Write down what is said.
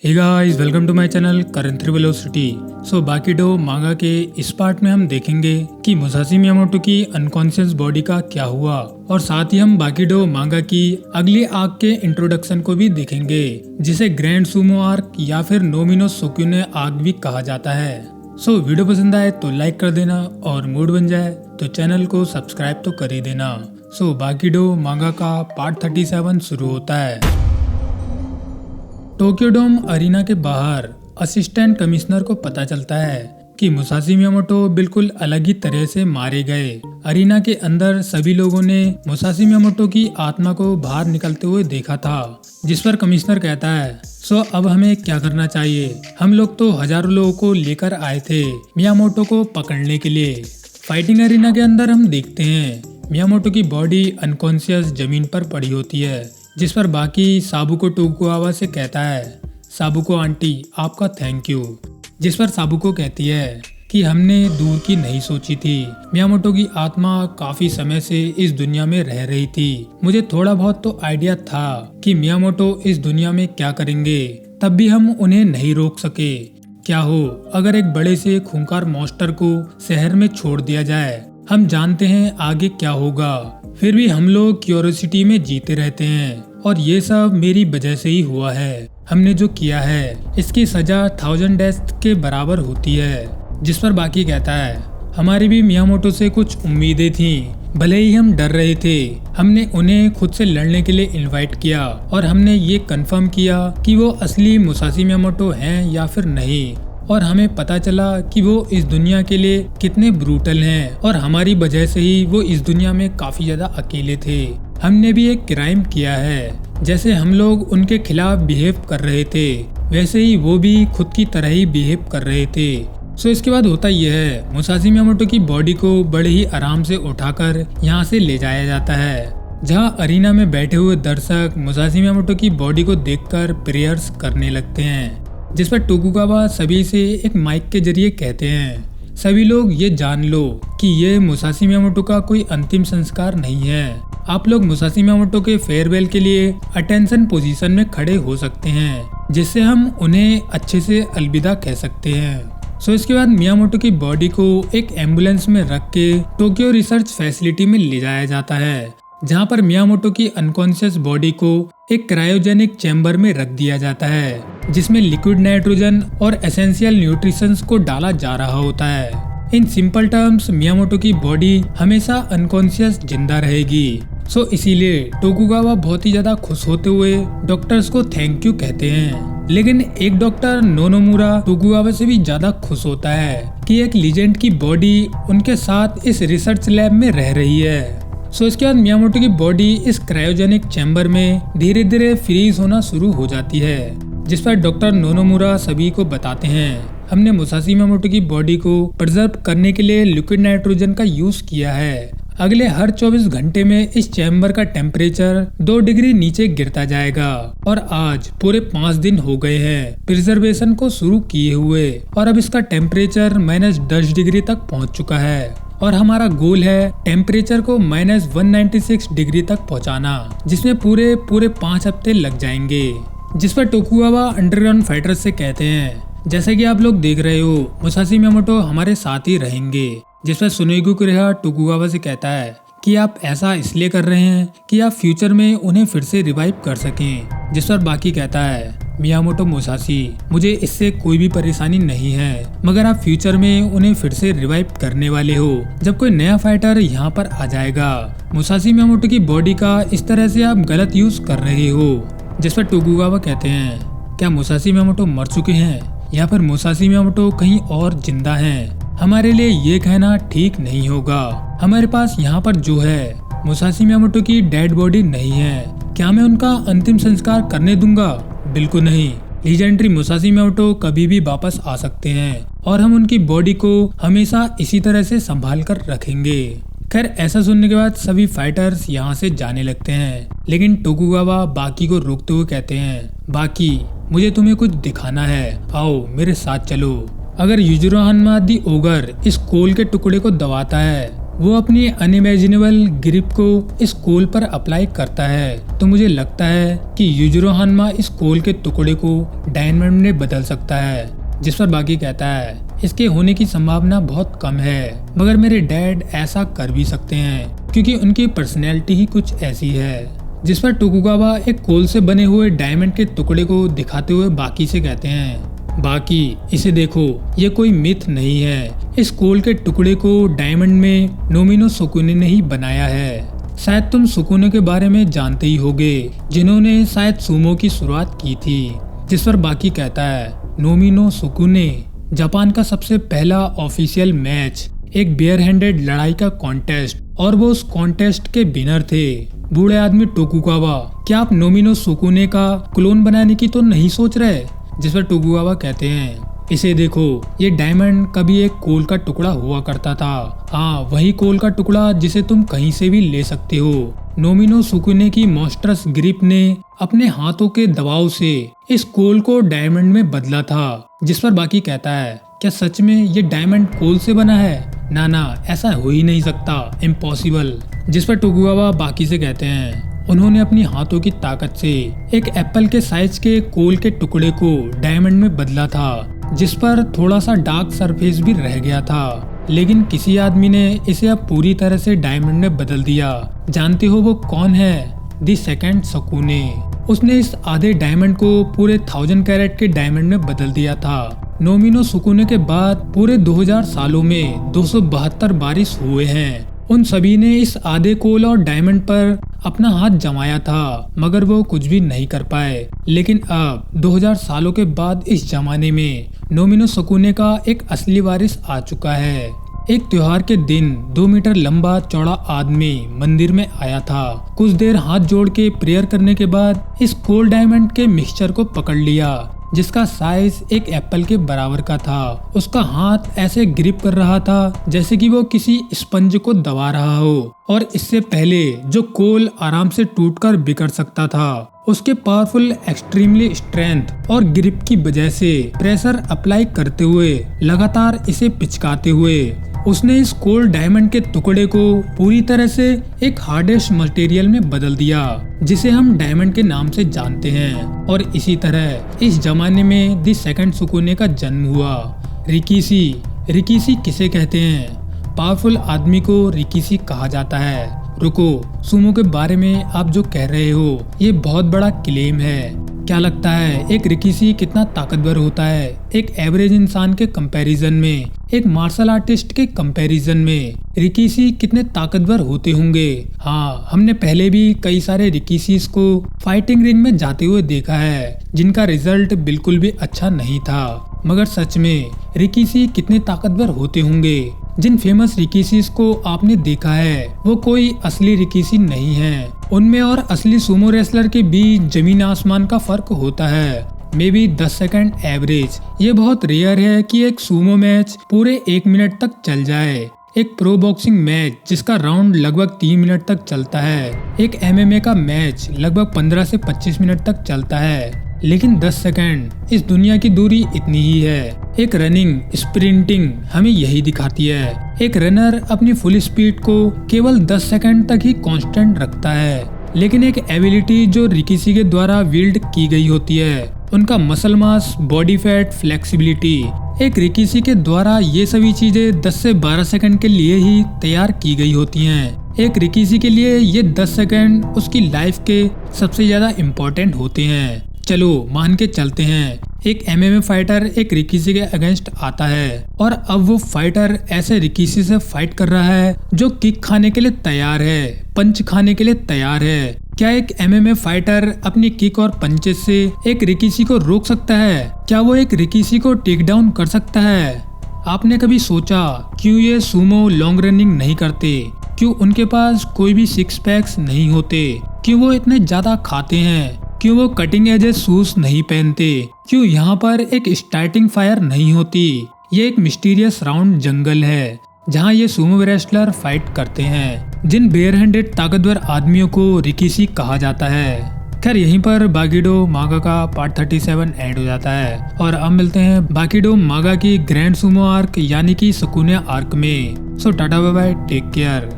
Hey guys, welcome to my channel current velocity. So Bakido manga के इस part में हम देखेंगे कि मुसाशी मियामोटो की अनकॉन्शियस बॉडी का क्या हुआ, और साथ ही हम बाकीडो मांगा की अगली आर्क के इंट्रोडक्शन को भी देखेंगे, जिसे ग्रैंड सुमो आर्क या फिर नोमिनो सोक्यूने आर्क भी कहा जाता है। सो वीडियो पसंद आए तो लाइक कर देना, और मूड बन जाए तो चैनल को सब्सक्राइब तो कर ही देना। सो बाकीडो मांगा का पार्ट 37 शुरू होता है। टोक्यो डोम अरीना के बाहर असिस्टेंट कमिश्नर को पता चलता है कि मुसाशी मियामोटो बिल्कुल अलग ही तरह से मारे गए। अरीना के अंदर सभी लोगों ने मुसाशी मियामोटो की आत्मा को बाहर निकलते हुए देखा था, जिस पर कमिश्नर कहता है, सो अब हमें क्या करना चाहिए? हम लोग तो हजारों लोगों को लेकर आए थे मियामोटो को पकड़ने के लिए। फाइटिंग अरीना के अंदर हम देखते हैं मियामोटो की बॉडी अनकॉन्शियस जमीन पर पड़ी होती है, जिस पर बाकी साबुको टोकुगावा से कहता है, साबुको आंटी आपका थैंक यू। जिस पर साबुको कहती है कि हमने दूर की नहीं सोची थी, मियामोटो की आत्मा काफी समय से इस दुनिया में रह रही थी। मुझे थोड़ा बहुत तो आइडिया था कि मियामोटो इस दुनिया में क्या करेंगे, तब भी हम उन्हें नहीं रोक सके। क्या हो अगर एक बड़े से खूंखार मॉन्स्टर को शहर में छोड़ दिया जाए? हम जानते हैं आगे क्या होगा, फिर भी हम लोग क्यूरियोसिटी में जीते रहते हैं, और ये सब मेरी वजह से ही हुआ है। हमने जो किया है इसकी सजा 1000 डेथ के बराबर होती है। जिस पर बाकी कहता है, हमारी भी मियामोटो से कुछ उम्मीदें थीं, भले ही हम डर रहे थे। हमने उन्हें खुद से लड़ने के लिए इनवाइट किया, और हमने ये कंफर्म किया कि वो असली मुसाशी मियामोटो हैं या फिर नहीं। और हमें पता चला कि वो इस दुनिया के लिए कितने ब्रूटल हैं, और हमारी वजह से ही वो इस दुनिया में काफी ज्यादा अकेले थे। हमने भी एक क्राइम किया है, जैसे हम लोग उनके खिलाफ बिहेव कर रहे थे, वैसे ही वो भी खुद की तरह ही बिहेव कर रहे थे। सो इसके बाद होता यह है, मुसाशी मियामोटो की बॉडी को बड़े ही आराम से उठाकर यहाँ से ले जाया जाता है, जहाँ अरीना में बैठे हुए दर्शक मुसाशी मियामोटो की बॉडी को देखकर प्रेयर्स करने लगते हैं। जिस पर टोकुगावा सभी से एक माइक के जरिए कहते हैं, सभी लोग ये जान लो कि ये मुसाशी मियामोटो का कोई अंतिम संस्कार नहीं है। आप लोग मुसाशी मियामोटो के फेयरवेल के लिए अटेंशन पोजीशन में खड़े हो सकते हैं, जिससे हम उन्हें अच्छे से अलविदा कह सकते हैं। सो इसके बाद मियामोटो की बॉडी को एक एम्बुलेंस में रख के टोक्यो रिसर्च फैसिलिटी में ले जाया जाता है, जहाँ पर मियामोटो की अनकॉन्शियस बॉडी को एक क्रायोजेनिक चैम्बर में रख दिया जाता है, जिसमें लिक्विड नाइट्रोजन और एसेंशियल न्यूट्रिशंस को डाला जा रहा होता है। इन सिंपल टर्म्स, मियामोटो की बॉडी हमेशा अनकॉन्शियस जिंदा रहेगी। सो इसीलिए टोकुगावा बहुत ही ज्यादा खुश होते हुए डॉक्टर्स को थैंक यू कहते हैं। लेकिन एक डॉक्टर नोनोमुरा टोकुगावा से भी ज्यादा खुश होता है कि एक लीजेंड की बॉडी उनके साथ इस रिसर्च लैब में रह रही है। सो इसके बाद मियामोटो की बॉडी इस क्रायोजेनिक चैम्बर में धीरे धीरे फ्रीज होना शुरू हो जाती है, जिस पर डॉक्टर नोनोमुरा सभी को बताते हैं, हमने मुसाशी मियामोटो की बॉडी को प्रिजर्व करने के लिए लिक्विड नाइट्रोजन का यूज किया है। अगले हर 24 घंटे में इस चैम्बर का टेम्परेचर 2 डिग्री नीचे गिरता जाएगा, और आज पूरे 5 दिन हो गए हैं प्रिजर्वेशन को शुरू किए हुए, और अब इसका टेम्परेचर -10 डिग्री तक पहुंच चुका है, और हमारा गोल है टेम्परेचर को -196 डिग्री तक पहुंचाना, जिसमें पूरे 5 हफ्ते लग जाएंगे। जिस पर टोकुगावा अंडरग्राउंड फाइटर्स से कहते हैं, जैसे कि आप लोग देख रहे हो मुसाशी मियामोटो हमारे साथ ही रहेंगे। जिस पर सुनेगु कुरेहा टोकुगावा से कहता है कि आप ऐसा इसलिए कर रहे हैं कि आप फ्यूचर में उन्हें फिर से रिवाइव कर सकें। जिस पर बाकी कहता है, मियामोटो मुसाशी, मुझे इससे कोई भी परेशानी नहीं है, मगर आप फ्यूचर में उन्हें फिर से रिवाइव करने वाले हो जब कोई नया फाइटर यहाँ पर आ जाएगा। मुसाशी मियामोटो की बॉडी का इस तरह से आप गलत यूज कर रहे हो। जिस पर टोकुगावा कहते हैं, क्या मुसाशी मियामोटो मर चुके हैं या फिर मुसाशी मियामोटो कहीं और जिंदा हैं? हमारे लिए ये कहना ठीक नहीं होगा। हमारे पास यहाँ पर जो है मुसाशी मियामोटो की डेड बॉडी नहीं है। क्या मैं उनका अंतिम संस्कार करने दूंगा? बिल्कुल नहीं। लीजेंडरी मुसाशी मियामोटो कभी भी वापस आ सकते हैं, और हम उनकी बॉडी को हमेशा इसी तरह से संभाल कर रखेंगे। खैर, ऐसा सुनने के बाद सभी फाइटर्स यहाँ से जाने लगते हैं, लेकिन टोकुगावा बाकी को रोकते हुए कहते हैं, बाकी मुझे तुम्हें कुछ दिखाना है, आओ मेरे साथ चलो। अगर युजिरो हान्मा दी ओगर इस कोल के टुकड़े को दबाता है वो अपनी अनइमेजिनेबल ग्रिप को इस कोल पर अप्लाई करता है तो मुझे लगता है कि युजिरो हानमा इस कोल के टुकड़े को डायमंड में बदल सकता है। जिस पर बाकी कहता है इसके होने की संभावना बहुत कम है, मगर मेरे डैड ऐसा कर भी सकते हैं क्योंकि उनकी पर्सनैलिटी ही कुछ ऐसी है। जिस पर टोकुगावा एक कोल से बने हुए डायमंड के टुकड़े को दिखाते हुए बाकी से कहते हैं, बाकी इसे देखो, ये कोई मिथ नहीं है। इस कोल के टुकड़े को डायमंड में नोमिनो सुकुने ने ही बनाया है। शायद तुम सुकुने के बारे में जानते ही होगे, जिन्होंने शायद सुमो की शुरुआत की थी। जिस पर बाकी कहता है, नोमिनो सुकुने जापान का सबसे पहला ऑफिशियल मैच, एक बेयर हैंडेड लड़ाई का कॉन्टेस्ट, और वो उस कॉन्टेस्ट के विनर थे। बूढ़े आदमी टोकुगावा, क्या आप नोमिनो सुकुने का क्लोन बनाने की तो नहीं सोच रहे? जिस पर टोकुगावा कहते हैं, इसे देखो, ये डायमंड कभी एक कोल का टुकड़ा हुआ करता था। हाँ, वही कोल का टुकड़ा जिसे तुम कहीं से भी ले सकते हो। नोमिनो सुकुने की मॉन्स्टरस ग्रिप ने अपने हाथों के दबाव से इस कोल को डायमंड में बदला था। जिस पर बाकी कहता है, क्या सच में ये डायमंड कोल से बना है? ना, ऐसा हो ही नहीं सकता, इम्पॉसिबल। जिस पर टोकुगावा बाकी से कहते हैं, उन्होंने अपनी हाथों की ताकत से एक एप्पल के साइज के कोल के टुकड़े को डायमंड में बदला था, जिस पर थोड़ा सा डार्क सरफेस भी रह गया था। लेकिन किसी आदमी ने इसे अब पूरी तरह से डायमंड में बदल दिया। जानते हो वो कौन है? The second Sukune. उसने इस आधे डायमंड को पूरे 1000 कैरेट के डायमंड में बदल दिया था। नोमिनो सुकुने के बाद पूरे 2000 सालों में 272 बारिश हुए हैं। उन सभी ने इस आधे कोल और डायमंड पर अपना हाथ जमाया था, मगर वो कुछ भी नहीं कर पाए। लेकिन अब 2000 सालों के बाद इस जमाने में नोमिनो सुकुने का एक असली वारिस आ चुका है। एक त्योहार के दिन 2 मीटर लंबा चौड़ा आदमी मंदिर में आया था। कुछ देर हाथ जोड़ के प्रेयर करने के बाद इस कोल डायमंड के मिक्सचर को पकड़ लिया, जिसका साइज एक एप्पल के बराबर का था। उसका हाथ ऐसे ग्रिप कर रहा था जैसे कि वो किसी स्पंज को दबा रहा हो, और इससे पहले जो कोल आराम से टूटकर बिखर सकता था, उसके पावरफुल एक्सट्रीमली स्ट्रेंथ और ग्रिप की वजह से प्रेशर अप्लाई करते हुए लगातार इसे पिचकाते हुए उसने इस कोल डायमंड के टुकड़े को पूरी तरह से एक हार्डेस्ट मटेरियल में बदल दिया, जिसे हम डायमंड के नाम से जानते हैं। और इसी तरह इस जमाने में द सेकंड सुकुने का जन्म हुआ। रिकीसी किसे कहते हैं? पावरफुल आदमी को रिकीसी कहा जाता है। रुको, सुमो के बारे में आप जो कह रहे हो ये बहुत बड़ा क्लेम है। क्या लगता है एक रिकीसी कितना ताकतवर होता है एक एवरेज इंसान के कंपैरिजन में? एक मार्शल आर्टिस्ट के कंपैरिजन में रिकीसी कितने ताकतवर होते होंगे? हाँ, हमने पहले भी कई सारे रिकीसीज को फाइटिंग रिंग में जाते हुए देखा है, जिनका रिजल्ट बिल्कुल भी अच्छा नहीं था। मगर सच में रिकीसी कितने ताकतवर होते होंगे? जिन फेमस रिकीसीज को आपने देखा है वो कोई असली रिकीसी नहीं है। उनमें और असली सुमो रेसलर के बीच जमीन आसमान का फर्क होता है। May be 10 second average. ये बहुत रेयर है कि एक सुमो मैच पूरे 1 मिनट तक चल जाए। एक प्रो बॉक्सिंग मैच जिसका राउंड लगभग 3 मिनट तक चलता है, एक MMA का मैच लगभग 15 से 25 मिनट तक चलता है। लेकिन 10 सेकंड, इस दुनिया की दूरी इतनी ही है। एक रनिंग स्प्रिंटिंग हमें यही दिखाती है। एक रनर अपनी फुल स्पीड को केवल 10 सेकंड तक ही कांस्टेंट रखता है। लेकिन एक एबिलिटी जो रिकीसी के द्वारा विल्ड की गई होती है, उनका muscle mass, body fat, flexibility, एक रिकीसी के द्वारा ये सभी चीजें 10 से 12 सेकंड के लिए ही तैयार की गई होती हैं। एक रिकीसी के लिए ये 10 सेकंड उसकी लाइफ के सबसे ज्यादा इम्पोर्टेंट होते हैं। चलो मान के चलते हैं एक MMA फाइटर एक रिकीसी के अगेंस्ट आता है, और अब वो फाइटर ऐसे रिकीसी से फाइट कर रहा है जो किक खाने के लिए तैयार है, पंच खाने के लिए तैयार है। क्या एक MMA फाइटर अपनी किक और पंचेस से एक रिकीसी को रोक सकता है? क्या वो एक रिकीसी को टेक डाउन कर सकता है? आपने कभी सोचा क्यों ये सुमो लॉन्ग रनिंग नहीं करते? क्यों उनके पास कोई भी सिक्स पैक्स नहीं होते? क्यों वो इतने ज्यादा खाते हैं? क्यों वो कटिंग एज शूज नहीं पहनते? क्यों यहाँ पर एक स्टार्टिंग फायर नहीं होती? ये एक मिस्टीरियस राउंड जंगल है जहाँ ये सुमो रेसलर फाइट करते हैं। जिन बेयर हैंडेड ताकतवर आदमियों को रिकीसी कहा जाता है, खैर यहीं पर बाकिडो मागा का पार्ट 37 एंड हो जाता है और अब मिलते हैं बाकिडो मागा की ग्रैंड सुमो आर्क यानी कि सुकुनिया आर्क में। So tata bye bye, take care.